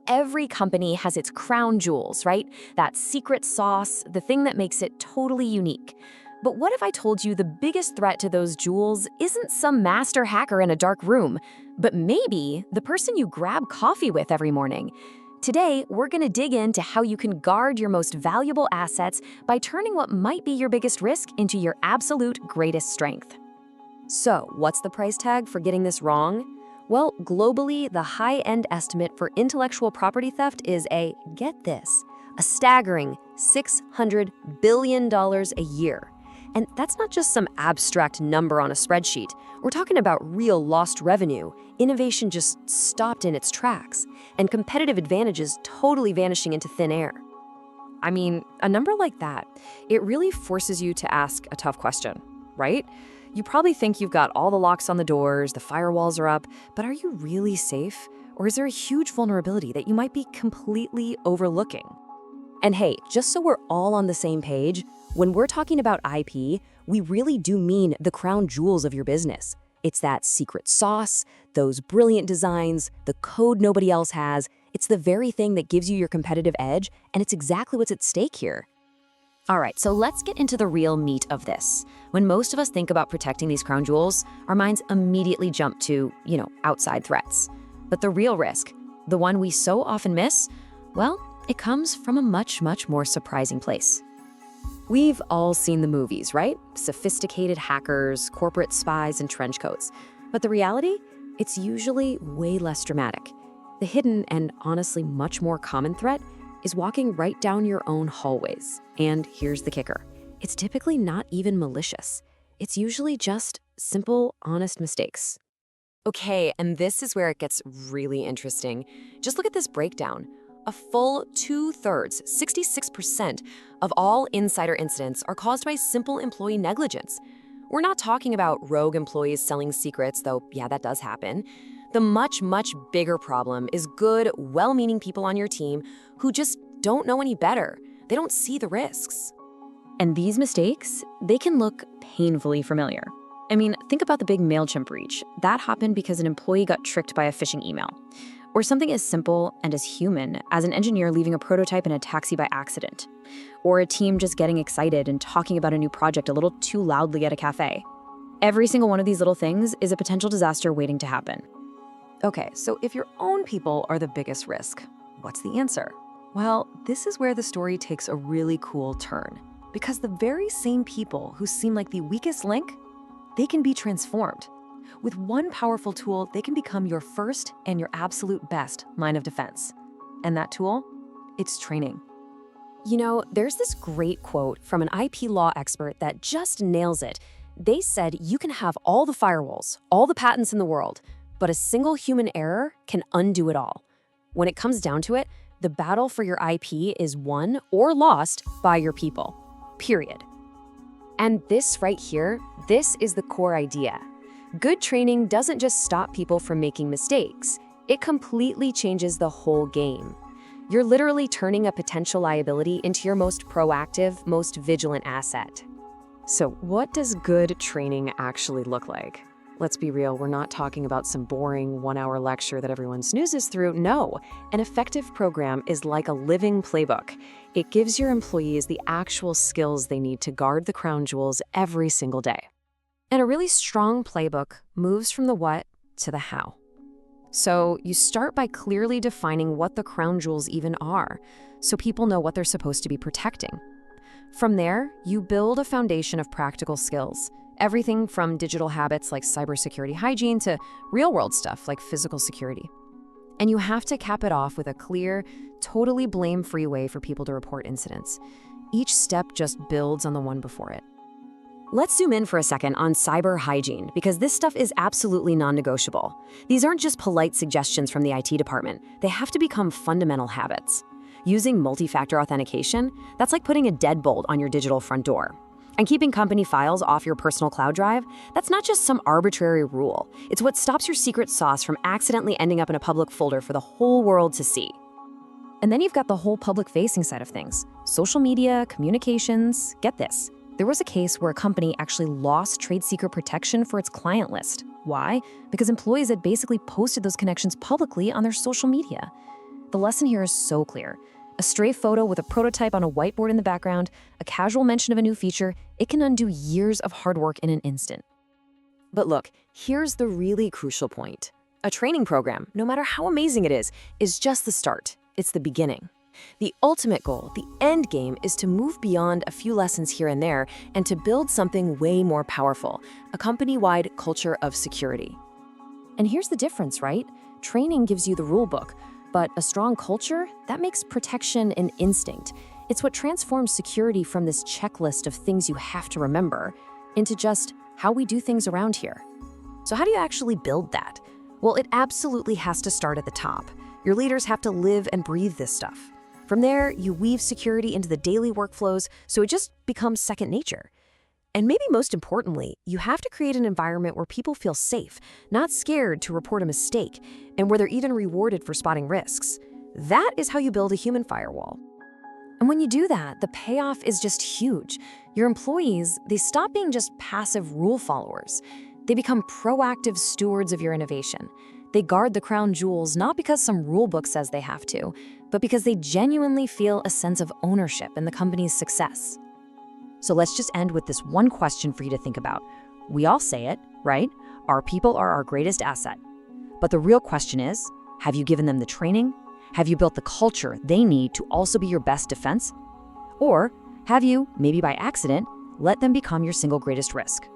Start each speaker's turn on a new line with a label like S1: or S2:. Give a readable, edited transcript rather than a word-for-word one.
S1: Every company has its crown jewels, right? That secret sauce, the thing that makes it totally unique. But what if I told you the biggest threat to those jewels isn't some master hacker in a dark room, but maybe the person you grab coffee with every morning? Today, we're going to dig into how you can guard your most valuable assets by turning what might be your biggest risk into your absolute greatest strength. So, what's the price tag for getting this wrong? Well, globally, the high-end estimate for intellectual property theft is get this, a staggering $600 billion a year. And that's not just some abstract number on a spreadsheet. We're talking about real lost revenue, innovation just stopped in its tracks, and competitive advantages totally vanishing into thin air. I mean, a number like that, it really forces you to ask a tough question, right? You probably think you've got all the locks on the doors, the firewalls are up, but are you really safe? Or is there a huge vulnerability that you might be completely overlooking? And hey, just so we're all on the same page, when we're talking about IP, we really do mean the crown jewels of your business. It's that secret sauce, those brilliant designs, the code nobody else has. It's the very thing that gives you your competitive edge, and it's exactly what's at stake here. All right, so let's get into the real meat of this. When most of us think about protecting these crown jewels, our minds immediately jump to, outside threats. But the real risk, the one we so often miss, well, it comes from a much, much more surprising place. We've all seen the movies, right? Sophisticated hackers, corporate spies, and trench coats. But the reality? It's usually way less dramatic. The hidden and honestly much more common threat is walking right down your own hallways. And here's the kicker. It's typically not even malicious. It's usually just simple, honest mistakes. Okay, and this is where it gets really interesting. Just look at this breakdown. A full 2/3, 66% of all insider incidents are caused by simple employee negligence. We're not talking about rogue employees selling secrets, though, yeah, that does happen. The much, much bigger problem is good, well-meaning people on your team who just don't know any better. They don't see the risks. And these mistakes, they can look painfully familiar. I mean, think about the big MailChimp breach. That happened because an employee got tricked by a phishing email. Or something as simple and as human as an engineer leaving a prototype in a taxi by accident. Or a team just getting excited and talking about a new project a little too loudly at a cafe. Every single one of these little things is a potential disaster waiting to happen. Okay, so if your own people are the biggest risk, what's the answer? Well, this is where the story takes a really cool turn. Because the very same people who seem like the weakest link, they can be transformed. With one powerful tool, they can become your first and your absolute best line of defense. And that tool? It's training. There's this great quote from an IP law expert that just nails it. They said you can have all the firewalls, all the patents in the world, but a single human error can undo it all. When it comes down to it, the battle for your IP is won or lost by your people, period. And this right here, this is the core idea. Good training doesn't just stop people from making mistakes. It completely changes the whole game. You're literally turning a potential liability into your most proactive, most vigilant asset. So what does good training actually look like? Let's be real, we're not talking about some boring one-hour lecture that everyone snoozes through. No, an effective program is like a living playbook. It gives your employees the actual skills they need to guard the crown jewels every single day. And a really strong playbook moves from the what to the how. So you start by clearly defining what the crown jewels even are, so people know what they're supposed to be protecting. From there, you build a foundation of practical skills. Everything from digital habits like cybersecurity hygiene to real-world stuff like physical security. And you have to cap it off with a clear, totally blame-free way for people to report incidents. Each step just builds on the one before it. Let's zoom in for a second on cyber hygiene, because this stuff is absolutely non-negotiable. These aren't just polite suggestions from the IT department. They have to become fundamental habits. Using multi-factor authentication, that's like putting a deadbolt on your digital front door. And keeping company files off your personal cloud drive, that's not just some arbitrary rule. It's what stops your secret sauce from accidentally ending up in a public folder for the whole world to see. And then you've got the whole public-facing side of things. Social media, communications, get this. There was a case where a company actually lost trade secret protection for its client list. Why? Because employees had basically posted those connections publicly on their social media. The lesson here is so clear. A stray photo with a prototype on a whiteboard in the background, a casual mention of a new feature, it can undo years of hard work in an instant. But look, here's the really crucial point. A training program, no matter how amazing it is just the start. It's the beginning. The ultimate goal, the end game, is to move beyond a few lessons here and there and to build something way more powerful, a company-wide culture of security. And here's the difference, right? Training gives you the rule book, but a strong culture, that makes protection an instinct. It's what transforms security from this checklist of things you have to remember into just how we do things around here. So how do you actually build that? Well, it absolutely has to start at the top. Your leaders have to live and breathe this stuff. From there, you weave security into the daily workflows so it just becomes second nature. And maybe most importantly, you have to create an environment where people feel safe, not scared to report a mistake, and where they're even rewarded for spotting risks. That is how you build a human firewall. And when you do that, the payoff is just huge. Your employees, they stop being just passive rule followers. They become proactive stewards of your innovation. They guard the crown jewels not because some rule book says they have to, but because they genuinely feel a sense of ownership in the company's success. So let's just end with this one question for you to think about. We all say it, right? Our people are our greatest asset. But the real question is, have you given them the training? Have you built the culture they need to also be your best defense? Or have you, maybe by accident, let them become your single greatest risk?